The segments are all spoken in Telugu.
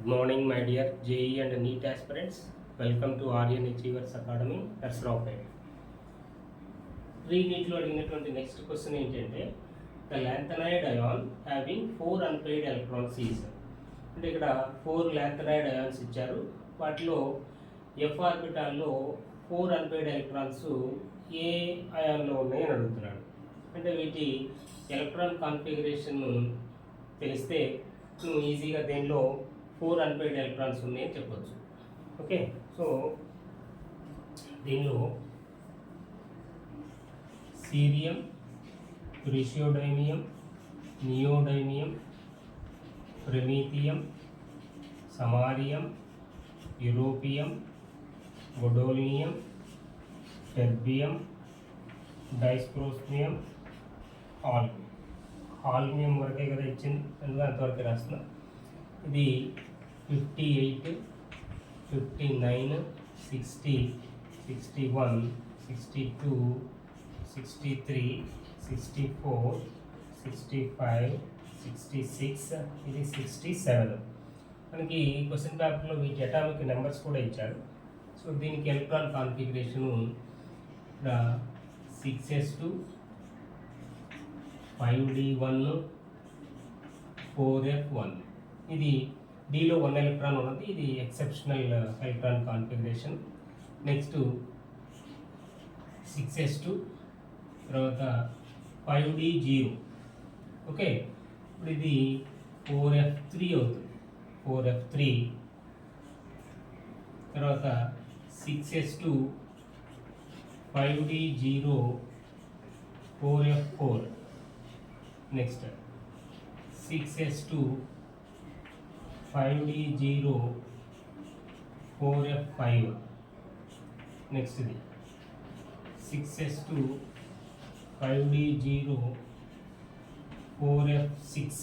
Good morning, my dear JE and NEET aspirants. Welcome to Aryan Achievers Academy. That's Rocket. Re-NEET-లో అడిగినటువంటి నెక్స్ట్ క్వశ్చన్ ఏంటంటే the lanthanide ion having 4 unpaired electrons is అంటే ఇక్కడ 4 లాంథనైడ్ అయాన్స్ ఇచ్చారు. వాటిలో ఎఫ్ ఆర్బిటాల్లో 4 అన్పెయిడ్ ఎలక్ట్రాన్స్ ఏ అయాన్లో ఉన్నాయని అడుగుతున్నాడు. అంటే వీటి ఎలక్ట్రాన్ కాన్ఫిగరేషన్ తెలిస్తే నువ్వు ఈజీగా దేనిలో 4 అన్పెయిడ్ ఎలక్ట్రాన్స్ ఉన్నాయని చెప్పొచ్చు. ఓకే, సో దీనిలో cerium, praseodymium, neodymium, promethium, samarium, europium, gadolinium, terbium, dysprosium, holmium వరకే కదా ఇచ్చింది, అందులో అంతవరకే రాస్తున్నా. ఇది 58, 59, 60, 61, 62, 63, 64, 65, 66, ఇది 67. మనకి క్వశ్చన్ పేపర్లో వీటి అటామిక్ నెంబర్స్ కూడా ఇచ్చారు. సో దీనికి electron configuration 6s2, 5d1, 4f1. ఇది డీలో 1 ఎలక్ట్రాన్ ఉన్నది. ఇది exceptional electron configuration. Next 6s2, తర్వాత 5d0. ఓకే, ఇప్పుడు ఇది 4f3 అవుతుంది. 4f3 తర్వాత 6s2, 5d0, 4f4. Next 6s2, 5d0, 4f5. Next ఇది 6s2, 5d0, 4f6.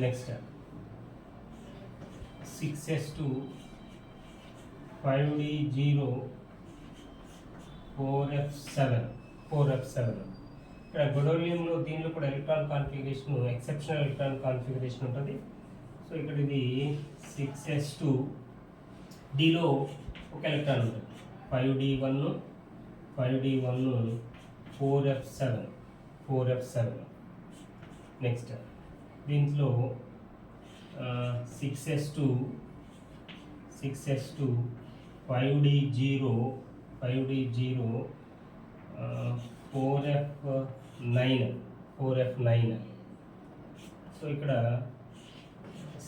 Next 6s2, 5d0, 4f7. ఇక్కడ గొడోలియంలో దీనిలో కూడా electron configuration exceptional electron configuration ఉంటుంది. సో ఇక్కడ ఇది 6s2, డీలో ఒక ఎలక్ట్రాన్ ఉంటుంది. 5d1, 4f7. నెక్స్ట్ దీంట్లో 6s2, 5d0, 4f9. సో ఇక్కడ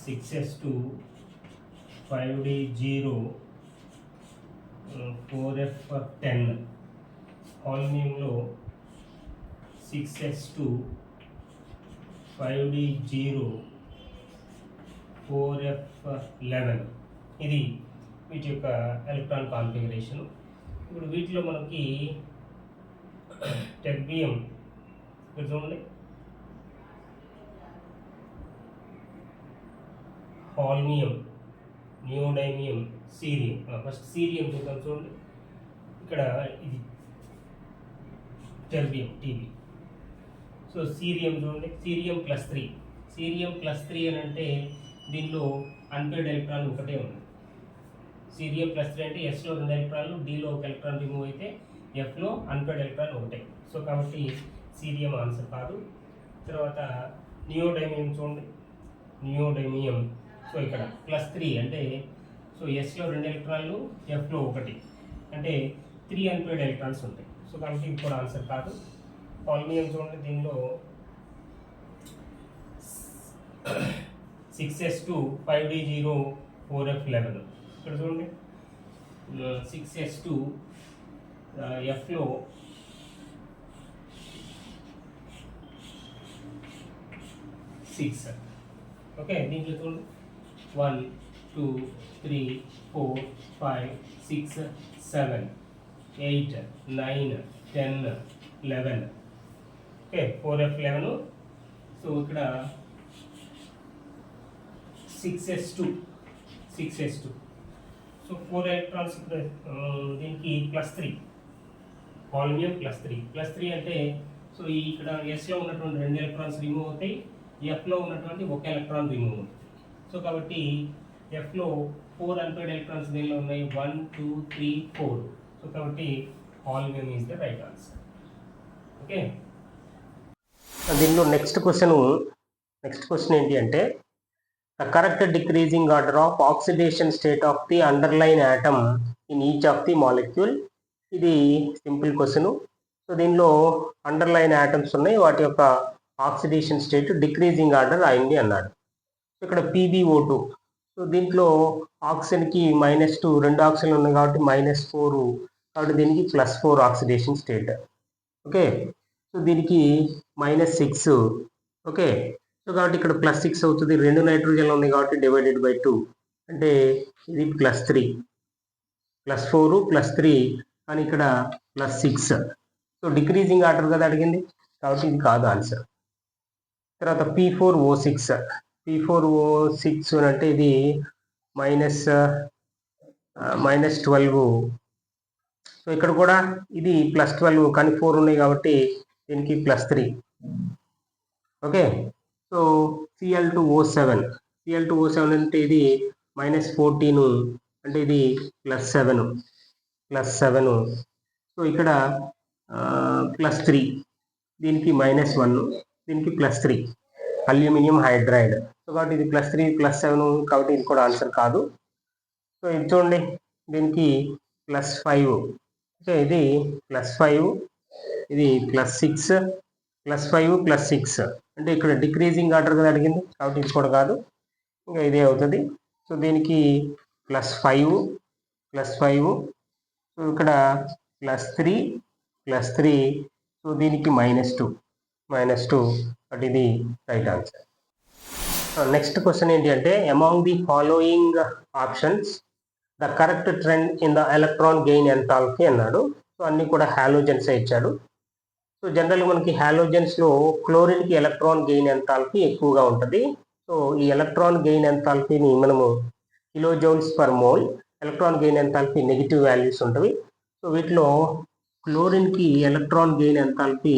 6s2, 5d0, 4f10. హాల్మియంలో 6s2, 5d0, 4f11. ఇది వీటి యొక్క ఎలక్ట్రాన్ కాన్ఫిగరేషన్. ఇప్పుడు వీటిలో మనకి టెర్బియం ఇక్కడ చూడండి, holmium, neodymium, cerium. First cerium చూద్దాం. చూడండి ఇక్కడ ఇది టెర్బియం, టీబీ. సో సీరియం చూడండి, సీరియం ప్లస్ 3 అని అంటే దీనిలో అన్పెయిడ్ ఎలక్ట్రాన్ ఒకటే ఉంది. సీరియం ప్లస్ 3 అంటే ఎస్లో 2 ఎలక్ట్రాన్లు, డీలో 1 ఎలక్ట్రాన్ రిమూవ్ అయితే ఎఫ్లో అన్పెయిడ్ ఎలక్ట్రాన్ ఒకటే. సో కాబట్టి సీరియం ఆన్సర్ కాదు. తర్వాత నియోడైమియం చూడండి, నియోడైమియం. సో ఇక్కడ +3 అంటే సో ఎస్లో 2 ఎలక్ట్రాన్లు, ఎఫ్లో 1 అంటే 3 అన్పెయిడ్ ఎలక్ట్రాన్స్ ఉంటాయి. సో కాబట్టి ఇది కూడా ఆన్సర్ కాదు. హాల్మియం చూడండి, దీనిలో 6s2, 5d0, 4f11. ఇక్కడ చూడండి 6s2, ఎఫ్లో 6. ఓకే, దీంట్లో చూడండి 1, 2, 3, 4, 5, 6, 7, 8, 9, 10, 11. Okay, 4f11. సో ఇక్కడ 6s2. సో 4 ఎలక్ట్రాన్స్ దీనికి +3, హాల్మియం +3 అంటే సో ఇక్కడ ఎస్లో ఉన్నటువంటి 2 ఎలక్ట్రాన్స్ రిమూవ్ అవుతాయి, ఎఫ్లో ఉన్నటువంటి 1 ఎలక్ట్రాన్ రిమూవ్ అవుతుంది. సో కాబట్టి ఎఫ్లో 4 అన్పేర్డ్ ఎలక్ట్రాన్స్ దీనిలో ఉన్నాయి, 1 2 3 4. సో కాబట్టి aluminium is the right answer. Okay, దీనిలో నెక్స్ట్ క్వశ్చన్ ఏంటి అంటే the correct decreasing order of oxidation state of the underline atom in each of the molecule. ఇది సింపుల్ క్వశ్చన్. సో దీనిలో అండర్లైన్ ఆటమ్స్ ఉన్నాయి, వాటి యొక్క ఆక్సిడేషన్ స్టేట్ డిక్రీజింగ్ ఆర్డర్ అయింది అన్నాడు. ఇక్కడ PbO2. సో దీంట్లో ఆక్సిజన్కి -2, 2 ఆక్సిజన్లు ఉన్నాయి కాబట్టి -4, కాబట్టి దీనికి +4 ఆక్సిడేషన్ స్టేట్. ఓకే, సో దీనికి -6. ఓకే, సో కాబట్టి ఇక్కడ +6 అవుతుంది. 2 నైట్రోజన్లు ఉన్నాయి కాబట్టి /2 అంటే ఇది +3, +4 +3 కానీ ఇక్కడ +6. సో డిక్రీజింగ్ ఆర్డర్ కదా అడిగింది, కాబట్టి ఇది కాదు ఆన్సర్. తర్వాత P4O6 అంటే ఇది -12. సో ఇక్కడ కూడా ఇది +12 కానీ 4 ఉన్నాయి కాబట్టి దీనికి +3. ఓకే, సో Cl2O7 అంటే ఇది -14 అంటే ఇది +7. సో ఇక్కడ +3, దీనికి -1, దీనికి +3 అల్యూమినియం హైడ్రైడ్. సో కాబట్టి ఇది +3 +7 కాబట్టి ఇది కూడా ఆన్సర్ కాదు. సో ఇది చూడండి, దీనికి +5. ఓకే, ఇది +5, ఇది +6, +5 +6 అంటే ఇక్కడ డిక్రీజింగ్ ఆర్డర్ కదా అడిగింది కాబట్టి ఇది కూడా కాదు, ఇంకా ఇదే అవుతుంది. సో దీనికి +5 సో ఇక్కడ +3 సో దీనికి -2 బట్ ఇది రైట్ ఆన్సర్. నెక్స్ట్ క్వశ్చన్ ఏంటి అంటే among the following options the correct trend in the electron gain enthalpy అన్నాడు. సో అన్ని కూడా హాలోజన్స్ ఇచ్చాడు. సో జనరల్గా మనకి హాలోజన్స్లో క్లోరిన్కి ఎలక్ట్రాన్ గెయిన్ ఎంథాల్పీ ఎక్కువగా ఉంటుంది. సో ఈ ఎలక్ట్రాన్ గెయిన్ ఎంథాల్పీని మనము kJ/mol, electron gain enthalpy negative values ఉంటుంది. సో వీటిలో క్లోరిన్కి ఎలక్ట్రాన్ గెయిన్ ఎంథాల్పీ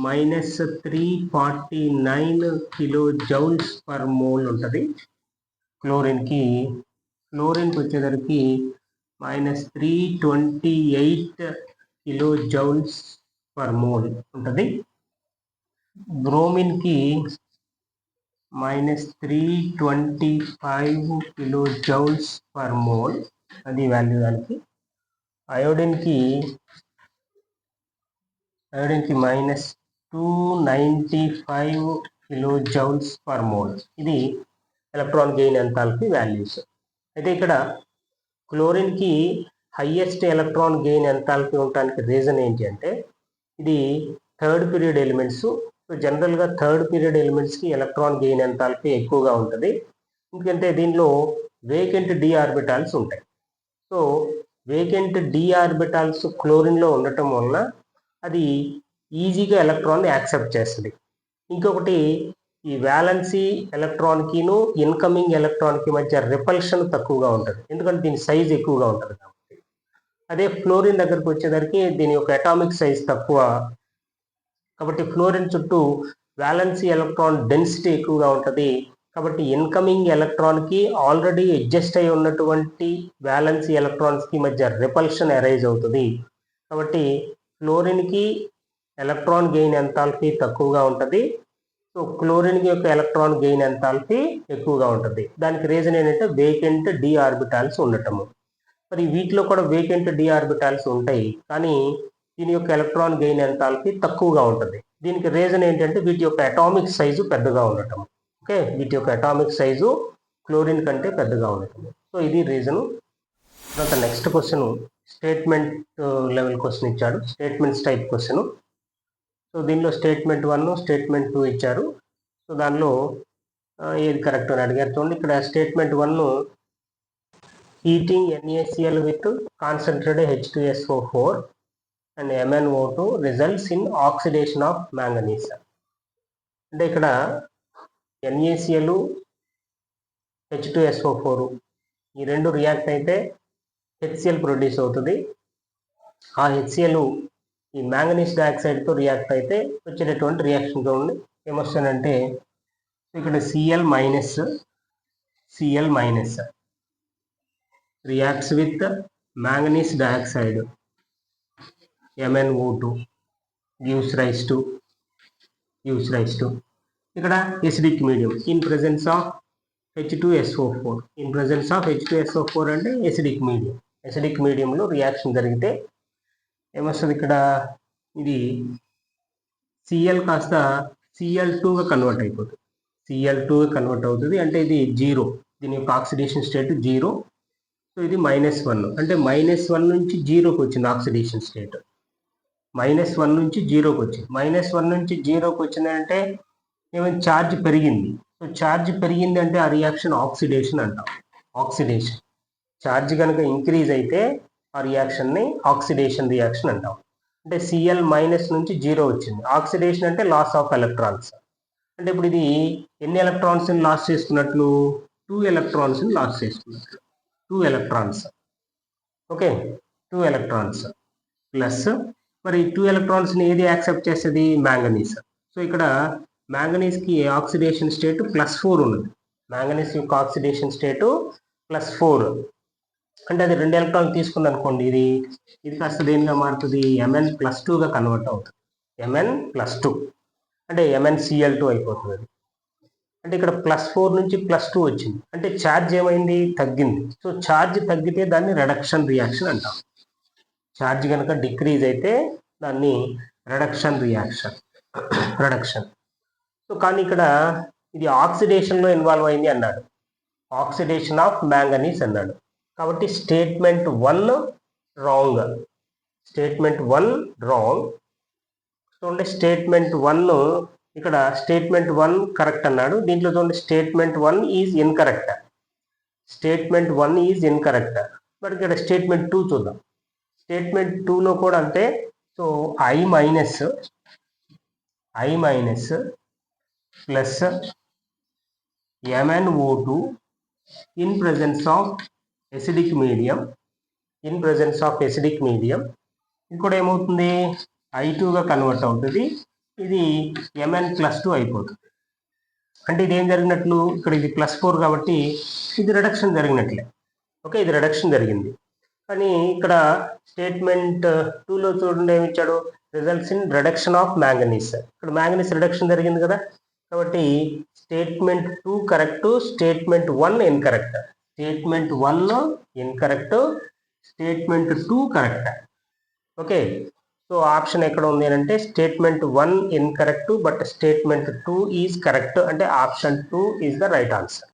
-349 kJ/mol ఉంటుంది. క్లోరిన్కి వచ్చేసరికి -328 kJ/mol ఉంటుంది. బ్రోమిన్కి -325 kJ/mol అది వాల్యూ దానికి. అయోడిన్కి -295 kJ/mol. ఇది ఎలక్ట్రాన్ గెయిన్ ఎంథాల్పీ వాల్యూస్. అయితే ఇక్కడ క్లోరిన్కి హైయెస్ట్ ఎలక్ట్రాన్ గెయిన్ ఎంథాల్పీ ఉండడానికి రీజన్ ఏంటి అంటే ఇది థర్డ్ పీరియడ్ ఎలిమెంట్స్. సో జనరల్గా థర్డ్ పీరియడ్ ఎలిమెంట్స్కి ఎలక్ట్రాన్ గెయిన్ ఎంథాల్పీ ఎక్కువగా ఉంటుంది, ఎందుకంటే దీనిలో వేకెంట్ d ఆర్బిటాల్స్ ఉంటాయి. సో వేకెంట్ d ఆర్బిటాల్స్ క్లోరిన్లో ఉండటం వలన అది ఈజీగా ఎలక్ట్రాన్ని యాక్సెప్ట్ చేస్తుంది. ఇంకొకటి ఈ వ్యాలెన్సీ ఎలక్ట్రాన్కిను ఇన్కమింగ్ ఎలక్ట్రాన్కి మధ్య రిపల్షన్ తక్కువగా ఉంటుంది, ఎందుకంటే దీని సైజ్ ఎక్కువగా ఉంటుంది కాబట్టి. అదే ఫ్లోరిన్ దగ్గరకు వచ్చేసరికి దీని యొక్క అటామిక్ సైజ్ తక్కువ కాబట్టి ఫ్లోరిన్ చుట్టూ వ్యాలెన్సీ ఎలక్ట్రాన్ డెన్సిటీ ఎక్కువగా ఉంటుంది. కాబట్టి ఇన్కమింగ్ ఎలక్ట్రాన్కి ఆల్రెడీ అడ్జస్ట్ అయి ఉన్నటువంటి వ్యాలెన్సీ ఎలక్ట్రాన్స్కి మధ్య రిపల్షన్ అరైజ్ అవుతుంది. కాబట్టి ఫ్లోరిన్కి ఎలక్ట్రాన్ గెయిన్ ఎంథాల్పీ తక్కువగా ఉంటుంది. సో క్లోరిన్ యొక్క ఎలక్ట్రాన్ గెయిన్ ఎంథాల్పీ ఎక్కువగా ఉంటుంది. దానికి రీజన్ ఏంటంటే వేకెంట్ d ఆర్బిటాల్స్ ఉండటము. మరి వీటిలో కూడా వేకెంట్ d ఆర్బిటాల్స్ ఉంటాయి, కానీ దీని యొక్క ఎలక్ట్రాన్ గెయిన్ ఎంథాల్పీ తక్కువగా ఉంటుంది. దీనికి రీజన్ ఏంటంటే వీటి యొక్క అటామిక్ సైజు పెద్దగా ఉండటం. ఓకే, వీటి యొక్క అటామిక్ సైజు క్లోరిన్ కంటే పెద్దగా ఉండటం. సో ఇది రీజను. తర్వాత next question statement level question ఇచ్చాడు, స్టేట్మెంట్స్ టైప్ క్వశ్చన్. సో దీనిలో స్టేట్మెంట్ 1, స్టేట్మెంట్ 2 ఇచ్చారు. సో దానిలో ఏది కరెక్ట్ అని అడిగారు. చూడండి, ఇక్కడ statement 1 heating NaCl with concentrated H2SO4 and MnO2 results in oxidation of manganese. అంటే ఇక్కడ NaCl H2SO4 ఈ రెండు రియాక్ట్ అయితే HCl ప్రొడ్యూస్ అవుతుంది. ఆ HCl ఈ మ్యాంగనీస్ డయాక్సైడ్తో రియాక్ట్ అయితే వచ్చేటటువంటి రియాక్షన్ చూడండి ఏమొస్తుందంటే ఇక్కడ Cl- Cl minus reacts with manganese dioxide MnO2 gives rise to ఇక్కడ acidic medium in presence of H2SO4 అంటే acidic mediumలో రియాక్షన్ జరిగితే ఏమొస్తుంది ఇక్కడ ఇది Cl కాస్త Cl2గా కన్వర్ట్ అయిపోతుంది అంటే ఇది 0, దీని యొక్క ఆక్సిడేషన్ స్టేట్ 0. సో ఇది -1 అంటే -1 నుంచి 0కి వచ్చింది ఆక్సిడేషన్ స్టేట్. -1 నుంచి 0కి వచ్చింది. -1 నుంచి 0కి వచ్చిందంటే ఏమైనా ఛార్జ్ పెరిగింది. సో ఛార్జ్ పెరిగింది అంటే ఆ రియాక్షన్ ఆక్సిడేషన్ అంటాం. ఛార్జ్ కనుక ఇంక్రీజ్ అయితే ఆ రియాక్షన్ని ఆక్సిడేషన్ రియాక్షన్ అంటాం. అంటే Cl మైనస్ నుంచి 0 వచ్చింది. ఆక్సిడేషన్ అంటే లాస్ ఆఫ్ ఎలక్ట్రాన్స్. అంటే ఇప్పుడు ఇది ఎన్ని ఎలక్ట్రాన్స్ని లాస్ చేసుకున్నట్లు? 2 ఎలక్ట్రాన్స్ని లాస్ చేసుకున్నట్లు. 2 ఎలక్ట్రాన్స్. ఓకే, 2 ఎలక్ట్రాన్స్ ప్లస్ మరి 2 ఎలక్ట్రాన్స్ని ఏది యాక్సెప్ట్ చేస్తుంది? మ్యాంగనీస్. సో ఇక్కడ మ్యాంగనీస్కి ఆక్సిడేషన్ స్టేట్ +4 ఉన్నది. మ్యాంగనీస్ యొక్క ఆక్సిడేషన్ స్టేట్ +4 అంటే అది 2 ఎలక్ట్రాన్లు తీసుకుంది అనుకోండి, ఇది కాస్త దేనిగా మారుతుంది? Mn+2గా కన్వర్ట్ అవుతుంది. Mn+2 అంటే MnCl2 అయిపోతుంది అది. అంటే ఇక్కడ +4 నుంచి +2 వచ్చింది అంటే ఛార్జ్ ఏమైంది? తగ్గింది. సో ఛార్జ్ తగ్గితే దాన్ని రిడక్షన్ రియాక్షన్ అంటాం. ఛార్జ్ కనుక డిక్రీజ్ అయితే దాన్ని రిడక్షన్. సో కానీ ఇక్కడ ఇది ఆక్సిడేషన్లో ఇన్వాల్వ్ అయింది అన్నాడు, ఆక్సిడేషన్ ఆఫ్ మ్యాంగనీస్ అన్నాడు. కాబట్టి స్టేట్మెంట్ 1 రాంగ్. చూడండి, స్టేట్మెంట్ 1 ఇక్కడ స్టేట్మెంట్ 1 కరెక్ట్ అన్నాడు. దీంట్లో చూడండి స్టేట్మెంట్ 1 ఈజ్ ఇన్కరెక్ట్. బట్ ఇక్కడ స్టేట్మెంట్ 2 చూద్దాం. స్టేట్మెంట్ 2లో కూడా అంతే. So I minus plus MnO2 in presence of acidic medium. ఇది కూడా ఏమవుతుంది? I2గా కన్వర్ట్ అవుతుంది. ఇది Mn+2 అయిపోతుంది. అంటే ఇది ఏం జరిగినట్లు? ఇక్కడ ఇది +4 కాబట్టి ఇది రిడక్షన్ జరిగినట్లే. ఓకే, ఇది రిడక్షన్ జరిగింది. కానీ ఇక్కడ స్టేట్మెంట్ 2లో చూడండి ఏమి ఇచ్చాడు? Results in reduction of manganese. ఇక్కడ మ్యాంగనీస్ రిడక్షన్ జరిగింది కదా, కాబట్టి statement 2 correct, statement 1 incorrect. Statement 1 incorrect, statement 2 correct. Okay, so option ఎక్కడ ఉంది అంటే statement 1 incorrect but statement 2 is correct. అంటే option 2 is the right answer.